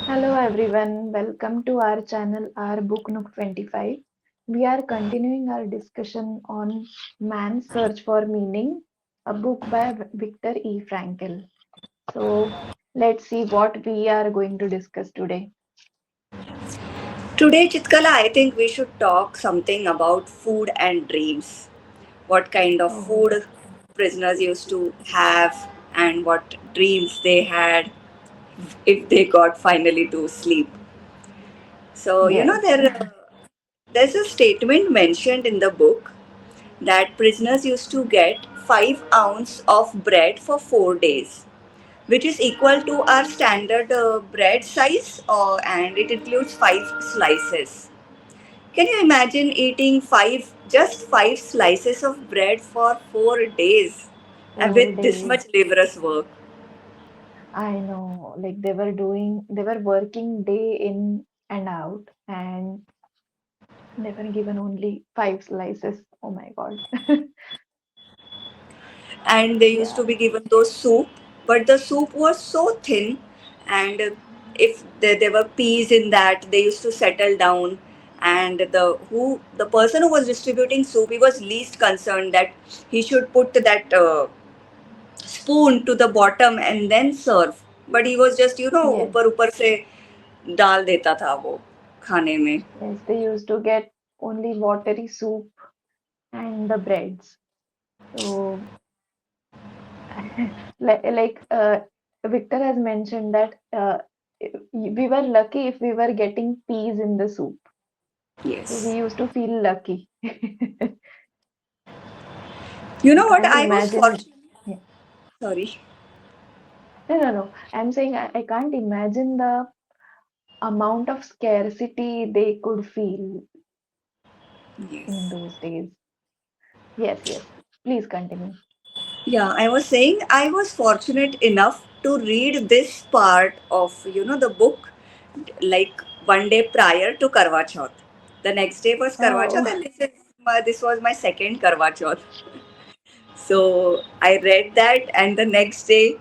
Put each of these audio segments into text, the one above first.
Hello everyone, welcome to our channel, our Book Nook 25. We are continuing our discussion on Man's Search for Meaning, a book by Viktor E. Frankl. So let's see what we are going to discuss today. Today, Chitkala, I think we should talk something about food and dreams. What kind of Oh, food prisoners used to have, and what dreams they had if they got finally to sleep. So, yes. there's a statement mentioned in the book that prisoners used to get 5 ounce of bread for 4 days, which is equal to our standard bread size, and it includes 5 slices. Can you imagine eating just 5 slices of bread for 4 days and 4 with this days. much laborious work? I know, like they were working day in and out, and they were given only 5 slices. Oh my God. And they used Yeah. to be given those soup, but the soup was so thin, and if there were peas in that, they used to settle down. And the person who was distributing soup, he was least concerned that he should put that spoon to the bottom and then serve. But he was just Yes. ऊपर ऊपर से डाल देता था वो खाने में. Yes, they used to get only watery soup and the breads. So, like Victor has mentioned that we were lucky if we were getting peas in the soup. So we Yes. used to feel lucky. You I know what? can't I was imagine. fortunate. Yeah. Sorry. No, no, no. I'm saying I can't imagine the amount of scarcity they could feel in Yes. those days. Yes, yes. Please continue. Yeah, I was saying I was fortunate enough to read this part of the book like one day prior to Karwa Chauth. The next day was Karwa Chauth, Oh, and this was my second Karwa Chauth. So I read that, and the next day,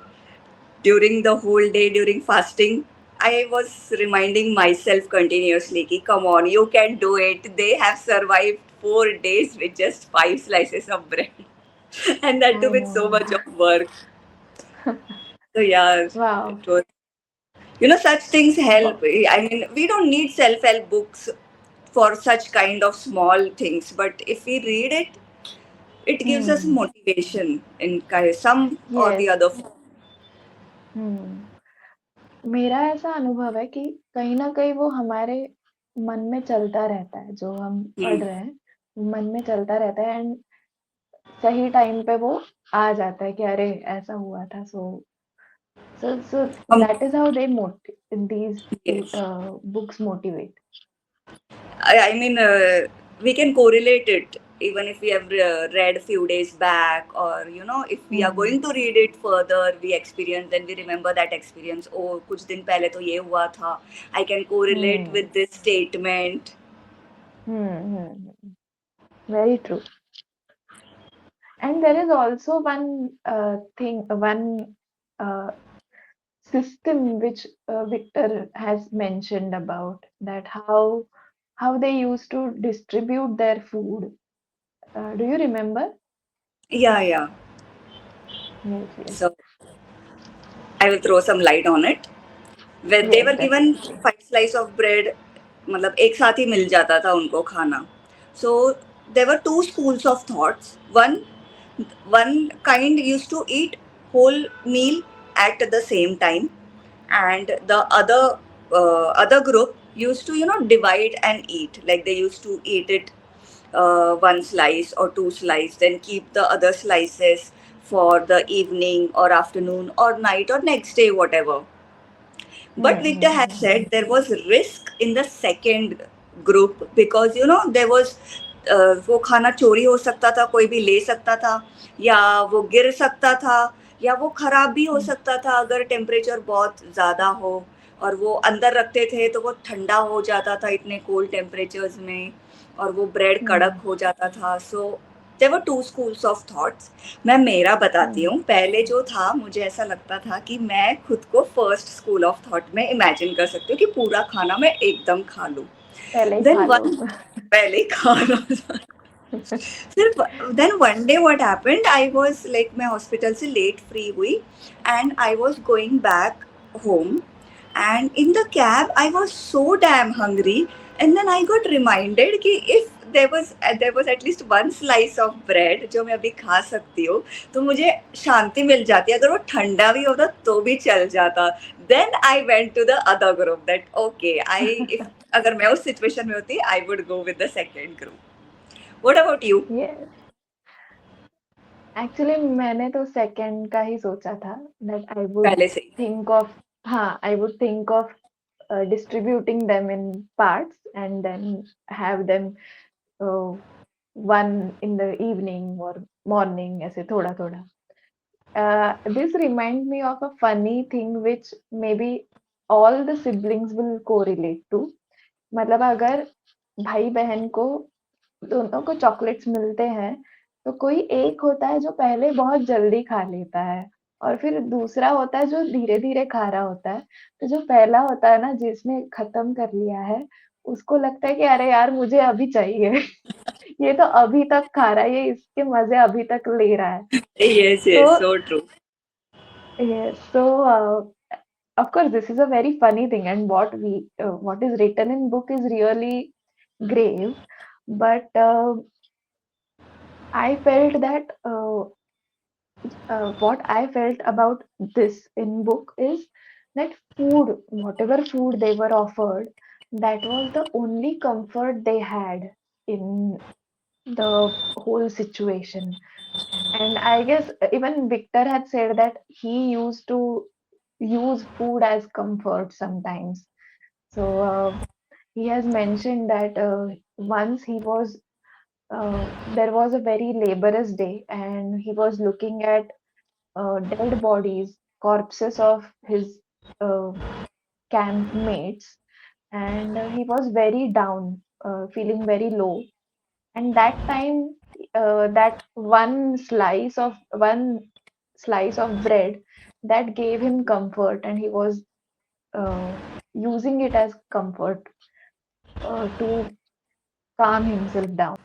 during the whole day, during fasting, I was reminding myself continuously, ki, come on, you can do it. They have survived 4 days with just 5 slices of bread, and that too I with so know. much of work. So yeah, Wow. it was. Such things help. Wow. I mean, we don't need self-help books for such kind of small things, but if we read it, it gives us Hmm. motivation in some or the Yes. other form. Hmm. मेरा ऐसा अनुभव है कि कहीं ना कहीं वो हमारे मन में चलता रहता है जो हम पढ़ Hmm. रहे हैं मन में चलता रहता है एंड सही टाइम पे वो आ जाता है कि अरे ऐसा हुआ था सो Um, that is how they motive these yes. Books motivate I mean, we can correlate it even if we have read a few days back, or if we are hmm going to read it further, we experience, then we remember that experience. Oh, कुछ दिन पहले तो ये हुआ था. I can correlate hmm with this statement. Very true and there is also one thing one system which Victor has mentioned about that how they used to distribute their food. Do you remember? Yeah, yeah. Yes, yes, So I will throw some light on it. Where they yes, were given definitely. 5 slice of bread, मतलब एक साथ ही मिल जाता था उनको खाना. So there were two schools of thoughts. One kind used to eat whole meal at the same time, and the other group used to divide and eat. Like they used to eat it one slice or two slice, then keep the other slices for the evening or afternoon or night or next day, whatever. But Victor has Hmm. said there was risk in the second group because there was वो खाना चोरी हो सकता था, कोई भी ले सकता था, या वो गिर सकता था, या वो खराब भी हो Hmm. सकता था अगर टेम्परेचर बहुत ज़्यादा हो, और वो अंदर रखते थे तो वो ठंडा हो जाता था इतने कोल्ड टेम्परेचर्स में, और वो ब्रेड कड़क Hmm. हो जाता था. So there were two schools of thoughts. मैं मेरा बताती हम्म, हूँ। पहले जो था, मुझे ऐसा लगता था कि मैं खुद को फर्स्ट स्कूल ऑफ थॉट में इमेजिन कर सकती हूँ कि पूरा खाना मैं एकदम खा लूँ। पहले ही देन खा लो। वन पहले खा लो। सिर्फ then one day what happened, I was like, मैं हॉस्पिटल से लेट फ्री हुई and I was going back home, and in the cab I was so damn hungry, and then I got reminded कि if there was at least one slice of bread जो मैं अभी खा सकती हूँ, तो मुझे शांति मिल जाती। अगर वो ठंडा भी होता तो भी चल जाता। then I went to the other group that okay, I if अगर मैं उस सिचुएशन में होती, I would go with the second group. What about you? ये एक्चुअली मैंने तो सेकंड का ही सोचा था, दैट आई वुड पहले से ही। थिंक ऑफ, हाँ, I would think of distributing them in parts and then have them uh, one in the evening or morning, ऐसे थोड़ा थोड़ा. This reminds me of a funny thing which maybe all the siblings will correlate to. मतलब अगर भाई बहन को दोनों को चॉकलेट्स मिलते हैं, तो कोई एक होता है जो पहले बहुत जल्दी खा लेता है, और फिर दूसरा होता है जो धीरे धीरे खा रहा होता है. तो जो पहला होता है ना, जिसने खत्म कर लिया है, उसको लगता है कि अरे यार मुझे अभी चाहिए. ये तो अभी तक खा रहा है, ये इसके मजे अभी तक ले रहा है. Yes, तो yes, so true. yes, so of course this is a very funny thing, and what is written in book is really grave, but I felt that what I felt about this in book is that food, whatever food they were offered, that was the only comfort they had in the whole situation. And I guess even Victor had said that he used to use food as comfort sometimes. So he has mentioned that once there was a very laborious day, and he was looking at dead bodies, corpses of his uh, camp mates, and he was very down, feeling very low. And that time, that one slice of bread that gave him comfort, and he was uh, using it as comfort to calm himself down.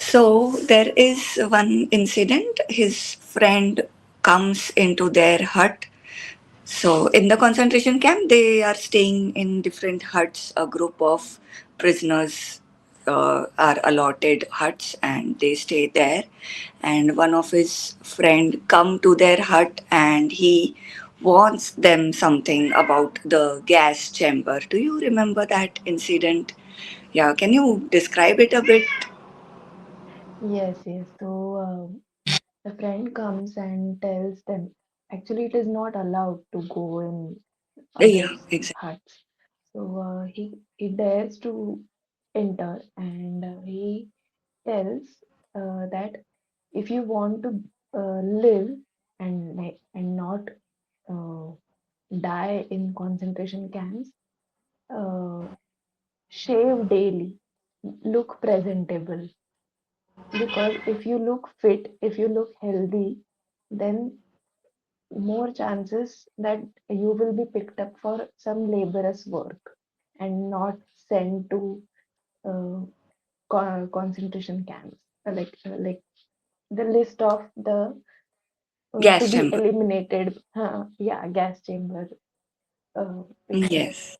So there is one incident. His friend comes into their hut. So in the concentration camp, they are staying in different huts. A group of prisoners are allotted huts, and they stay there. And one of his friend come to their hut, and he wants them something about the gas chamber. Do you remember that incident? Yeah, can you describe it a bit? Yes, yes. So the friend comes and tells them, actually, it is not allowed to go in Yeah, others' exactly. huts. So he dares to enter, and he tells that if you want to live and not uh, die in concentration camps, uh, shave daily, look presentable, because if you look fit, if you look healthy, then more chances that you will be picked up for some laborious work and not sent to uh, concentration camps, like the list of the to Gas be chamber. eliminated, yeah, gas chamber picture. Yes.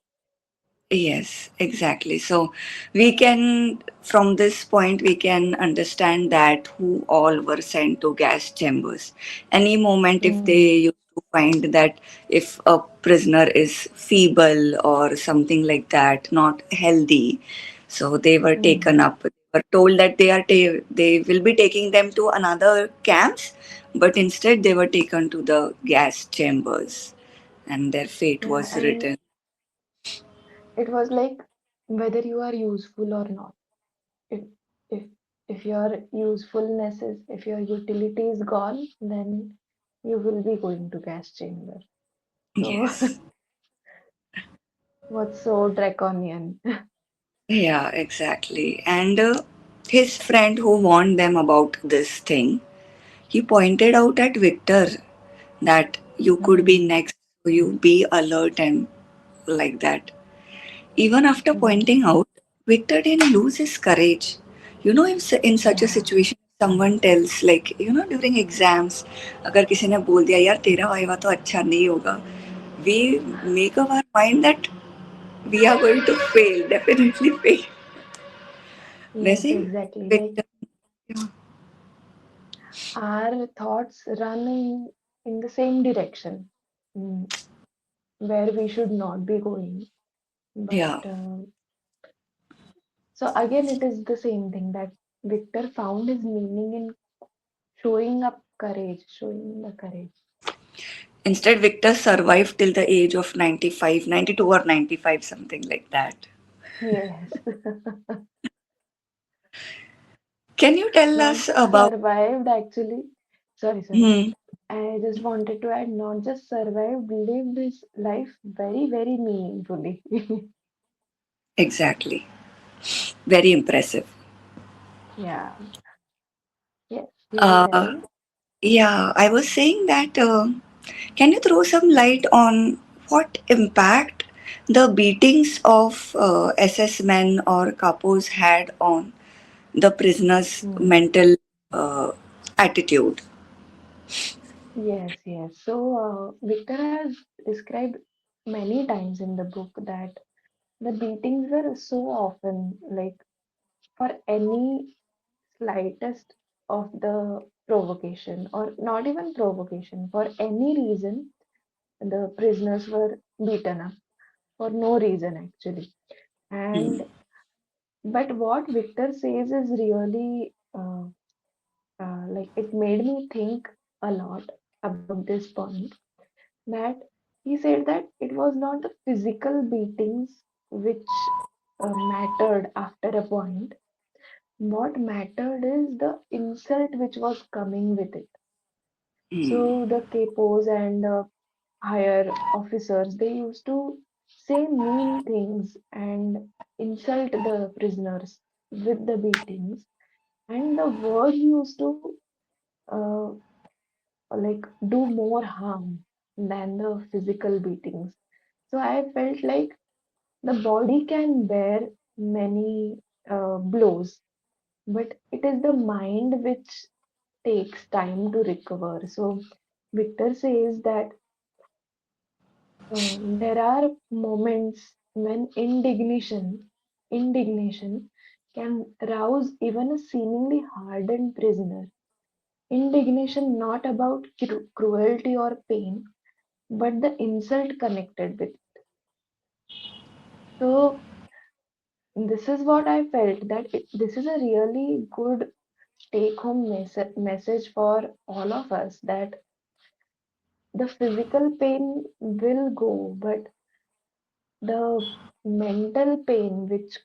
Yes, exactly. So we can, from this point, we can understand that who all were sent to gas chambers. Any moment, if Mm, they used to find that if a prisoner is feeble or something like that, not healthy, so they were mm. taken up. They were told that they will be taking them to another camps, but instead they were taken to the gas chambers, and their fate Yeah, was and written. it was like whether you are useful or not. If if if your usefulness is, if your utility is gone, then you will be going to gas chamber. So Yes. what's so draconian? Yeah, exactly. And his friend who warned them about this thing, he pointed out at Victor that you could be Hmm. next, so you be alert and like that. Even after Hmm. pointing out, Victor didn't lose his courage. You know, if in such a Yeah. situation, someone tells, like, during exams, अगर किसी ने बोल दिया यार तेरा viva तो अच्छा नहीं होगा, we make up our mind that we are going to fail, definitely fail. Yes, वैसे ही exactly. Like Victor, our thoughts run in the same direction, mm, where we should not be going. But yeah, so again, it is the same thing that Victor found his meaning in showing up courage, showing the courage. instead Victor survived till the age of 95, 92 or 95, something like that. Yes. Can you tell Not us just about? survived, actually. Sorry. Hmm, I just wanted to add, not just survived, lived his life very meaningfully. exactly. Very impressive. Yeah. Yes, you were Uh, telling? yeah, I was saying that. Can you throw some light on what impact the beatings of SS men or capos had on the prisoners' Hmm. mental uh, attitude? Yes. So, Victor has described many times in the book that the beatings were so often, like for any slightest of the provocation, or not even provocation, for any reason, the prisoners were beaten up for no reason actually. Hmm. And but what Victor says is really like it made me think a lot about this point, that he said that it was not the physical beatings which mattered after a point. What mattered is the insult which was coming with it. Hmm. So the capos and higher officers, they used to say mean things and insult the prisoners with the beatings, and the word used to uh, like do more harm than the physical beatings. So I felt like the body can bear many blows, but it is the mind which takes time to recover. So Victor says that there are moments when indignation can rouse even a seemingly hardened prisoner. Indignation not about cruelty or pain, but the insult connected with. So this is what I felt, that this is a really good take home message for all of us, that the physical pain will go, but the mental pain which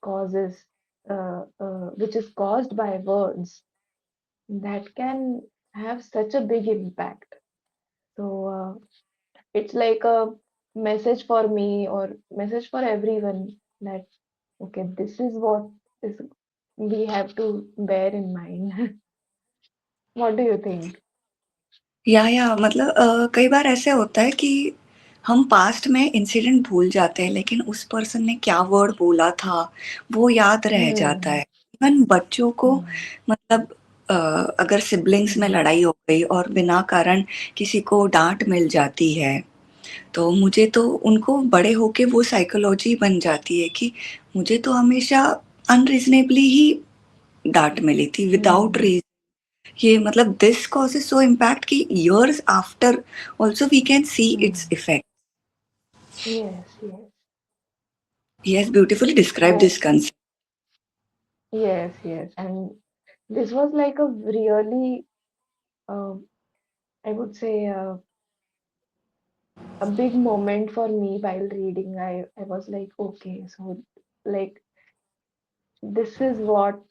is caused by words, that can have such a big impact. So it's like a message for me, or message for everyone, that okay, this is what is we have to bear in mind. What do you think? या मतलब कई बार ऐसे होता है कि हम past में incident भूल जाते हैं लेकिन उस पर्सन ने क्या वर्ड बोला था वो याद रह जाता Hmm. है। इवन बच्चों को Hmm. मतलब अ, अगर सिबलिंग्स में Hmm. लड़ाई हो गई और बिना कारण किसी को डांट मिल जाती है तो मुझे तो उनको बड़े होके वो साइकोलॉजी बन जाती है कि मुझे तो हमेशा अनरीजनेबली ही डांट मिली थी विदाउट Hmm. रीजन। ये मतलब दिस कॉजेज सो इम्पैक्ट कि years after also we can see its Hmm. effect. Yes. He has beautifully described I this concept. Yes. And this was like a really, uh, I would say, a big moment for me while reading. I was like, okay, so like this is what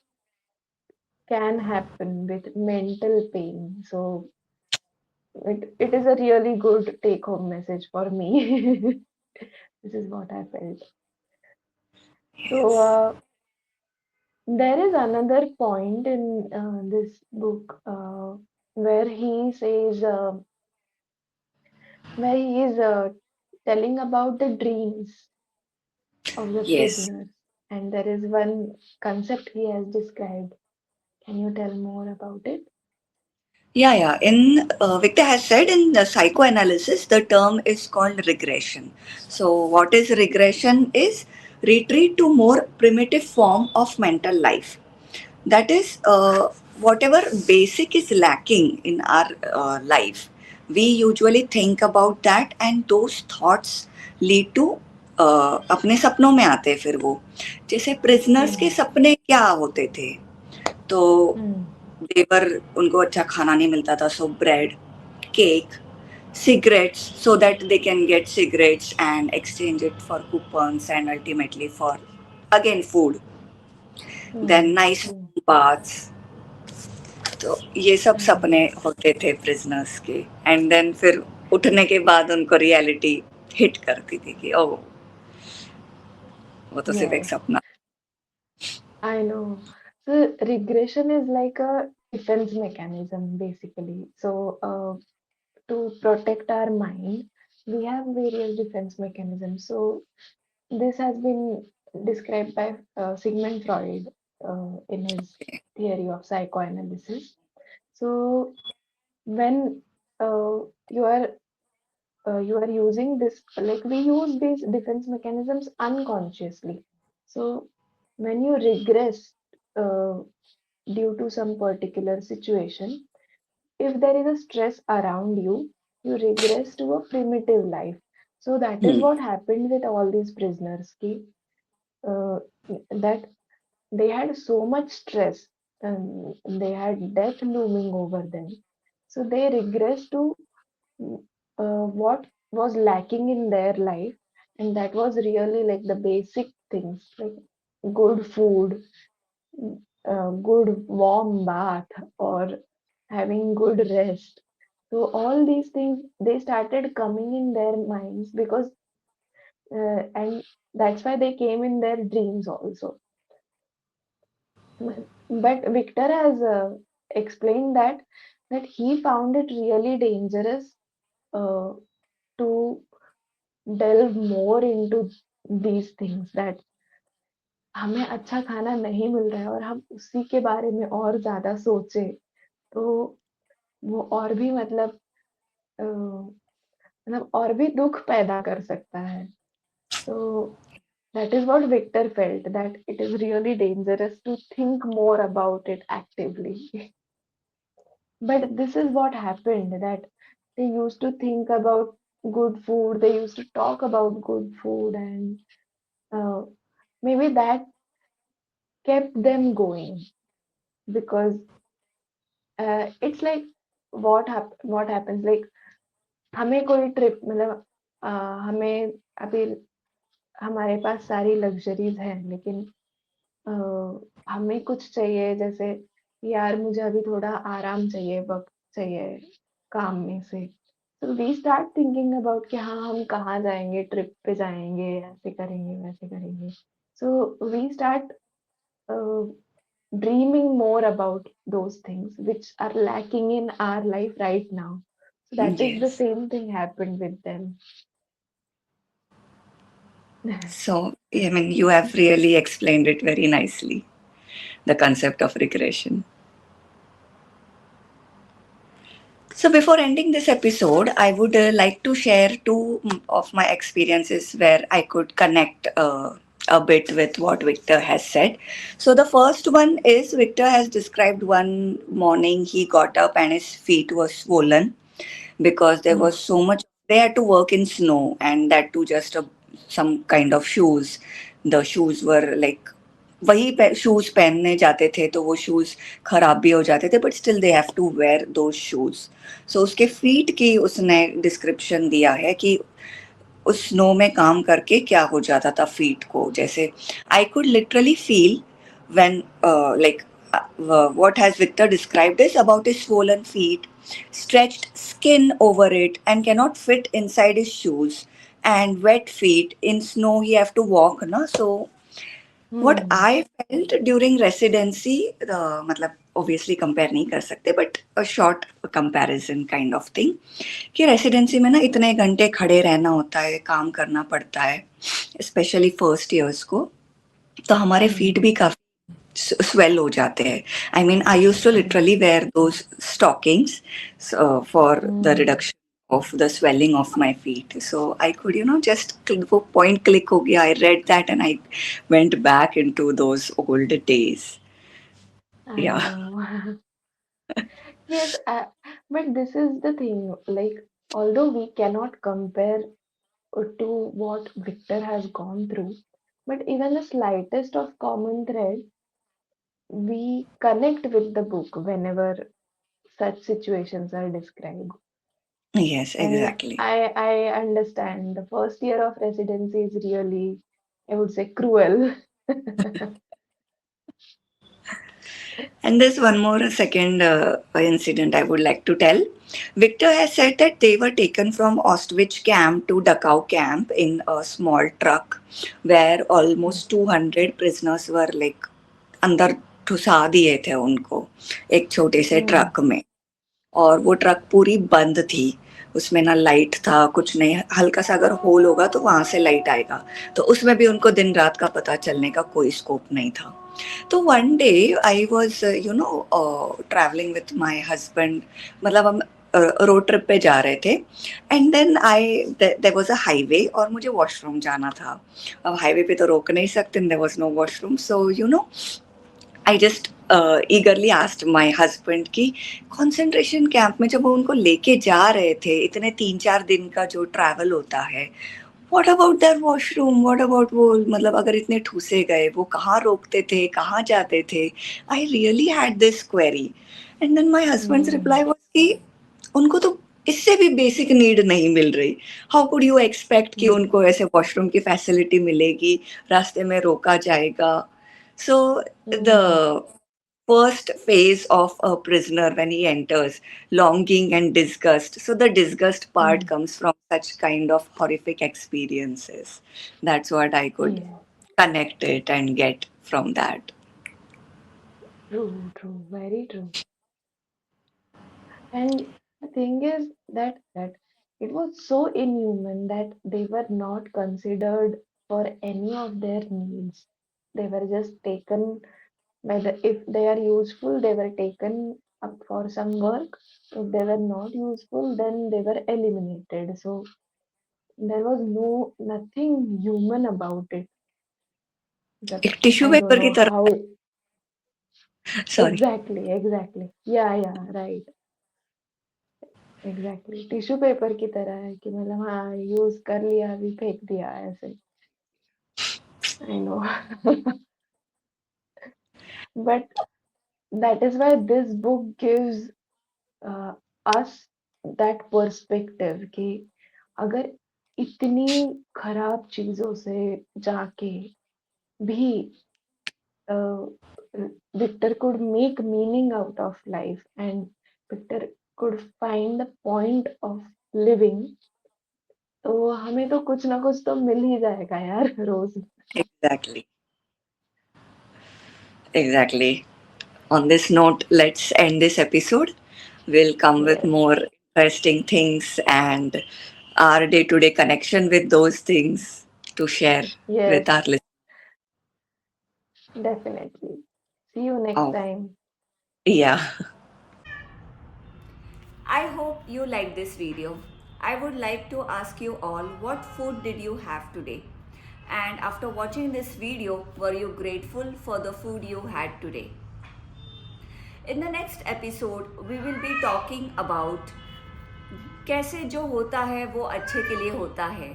can happen with mental pain. So it is a really good take home message for me. This is what I felt. So, Yes. There is another point in this book where he says, where he is telling about the dreams of the Yes. prisoners, and there is one concept he has described. Can you tell more about it? Yeah, yeah. In Victor has said in the psychoanalysis, the term is called regression. So, what is regression? Is retreat to more primitive form of mental life. That is, whatever basic is lacking in our life, we usually think about that, and those thoughts lead to अपने सपनों में आते हैं फिर वो जैसे prisoners के Hmm. सपने क्या होते थे तो Hmm. देवर उनको अच्छा खाना नहीं मिलता था so bread cake cigarettes so that they can get cigarettes and exchange it for coupons and ultimately for again food then Hmm. nice True. baths तो ये सब Hmm. सपने होते थे प्रिजनर्स के एंड देन फिर उठने के बाद उनको रियलिटी हिट करती थी कि ओ वो तो सिर्फ एक Yes, सपना I know. So regression is like a defense mechanism, basically. So to protect our mind, we have various defense mechanisms. So this has been described by Sigmund Freud in his theory of psychoanalysis. So when you are using this, like we use these defense mechanisms unconsciously. So when you regress uh, due to some particular situation, if there is a stress around you, you regress to a primitive life. So that is hmm. what happened with all these prisoners. Uh, that they had so much stress and they had death looming over them. So they regress to what was lacking in their life, and that was really like the basic things like good food, good warm bath, or having good rest. So all these things they started coming in their minds because and that's why they came in their dreams also. But Victor has explained that he found it really dangerous uh, to delve more into these things, that हमें अच्छा खाना नहीं मिल रहा है और हम उसी के बारे में और ज्यादा सोचे तो वो और भी मतलब और भी दुख पैदा कर सकता है. So that is what Victor felt, that it is really dangerous to think more about it actively. But this is what happened, that they used to think about good food, they used to talk about good food, and uh, maybe that kept them going because it's like what happens, like हमें कोई trip मतलब हमें अभी हमारे पास सारी luxuries हैं, लेकिन हमें कुछ चाहिए, जैसे यार मुझे अभी थोड़ा आराम चाहिए, वक्त चाहिए काम में से. तो वी स्टार्ट थिंकिंग अबाउट कि हाँ हम कहाँ जाएंगे, ट्रिप पे जाएंगे, ऐसे करेंगे वैसे करेंगे. So we start dreaming more about those things which are lacking in our life right now. So that is the Yes. same thing happened with them. So, I mean, you have really explained it very nicely, the concept of regression. So, before ending this episode, I would like to share two of my experiences where I could connect a bit with what Victor has said. So, the first one is Victor has described one morning he got up and his feet were swollen because there Hmm. was so much, they had to work in snow and that too just some kind of shoes. The shoes were like वही shoes पहनने जाते थे तो वो shoes खराब भी हो जाते थे but still they have to wear those shoes so उसके फीट की उसने डिस्क्रिप्शन दिया है कि उस स्नो में काम करके क्या हो जाता था फीट को जैसे I could literally feel when like what has Victor described is about his swollen feet, stretched skin over it, and cannot fit inside his shoes, and wet feet in snow. He have to walk, na so What Hmm. I felt during residency, मतलब obviously compare नहीं कर सकते, but a short comparison kind of thing, कि residency में ना इतने घंटे खड़े रहना होता है, काम करना पड़ता है, स्पेशली फर्स्ट ईयर्स को, तो हमारे फीट Hmm. भी काफी swell हो जाते हैं. I mean, I used to Hmm. literally wear those stockings for the Hmm. reduction of the swelling of my feet. So I could, just वो point click हो गया. I read that and I went back into those old days. I Yeah. know. Yes, but this is the thing. Like, although we cannot compare to what Victor has gone through, but even the slightest of common thread, we connect with the book whenever such situations are described. Yes, And exactly. I understand the first year of residency is really, I would say, cruel. And there's one more second incident I would like to tell. Victor has said that they were taken from Auschwitz camp to Dachau camp in a small truck where almost 200 prisoners were like अंदर ठुसा दिए थे उनको एक छोटे से Hmm. Truck में. और वो ट्रक पूरी बंद थी. उसमें ना लाइट था, कुछ नहीं. हल्का सा अगर होल होगा तो वहां से लाइट आएगा. तो उसमें भी उनको दिन रात का पता चलने का कोई स्कोप नहीं था. तो one day I was travelling with my husband. मतलब हम रोड ट्रिप पे जा रहे थे. And then there was a highway और मुझे वॉशरूम जाना था. अब हाईवे पे तो रोक नहीं सकते, there was no washroom. So I just eagerly asked my husband कि कंसंट्रेशन कैंप में जब वो उनको लेके जा रहे थे, इतने 3-4 दिन का जो ट्रैवल होता है, what about their washroom, what about वो, मतलब अगर इतने ठूसे गए, वो कहाँ रोकते थे, कहाँ जाते थे. I really had this query. And then my husband's Hmm. Reply was कि उनको तो इससे भी बेसिक नीड नहीं मिल रही. हाउ कुड यू एक्सपेक्ट कि Hmm. उनको ऐसे वॉशरूम की फैसिलिटी मिलेगी, रास्ते में रोका जाएगा. So the Hmm. first phase of a prisoner when he enters, longing and disgust. So the disgust part Hmm. comes from such kind of horrific experiences. That's what I could Yeah. connect it and get from that. True, true, very true. And the thing is that it was so inhuman that they were not considered for any of their needs. They were just taken by the, if they are useful, they were taken up for some work. If they were not useful, then they were eliminated. So there was nothing human about it. That एक tissue I don't paper की know तरह. how sorry. exactly. Yeah, yeah, right. Exactly tissue paper की तरह है कि मतलब हाँ use कर लिया अभी फेंक दिया ऐसे. I know. But that is why this book gives us that perspective कि अगर इतनी खराब चीजों से जाके भी Victor could make meaning out of life and Victor could find the point of living. तो हमें तो कुछ ना कुछ तो मिल ही जाएगा यार रोज. Exactly. Exactly. On this note, let's end this episode. We'll come with Yes, more interesting things and our day to day connection with those things to share with yes, our listeners. definitely. See you next Oh, time. yeah. I hope you liked this video. I would like to ask you all, what food did you have today? And after watching this video, were you grateful for the food you had today? In the next episode, we will be talking about कैसे जो होता है वो अच्छे के लिए होता है,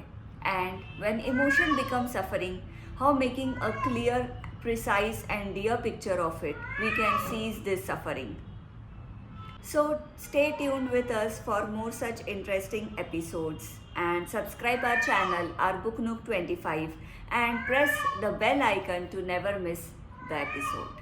and when emotion becomes suffering, how making a clear, precise and dear picture of it, we can seize this suffering. So stay tuned with us for more such interesting episodes, and subscribe our channel, our Book Nook 25, and press the bell icon to never miss the episode.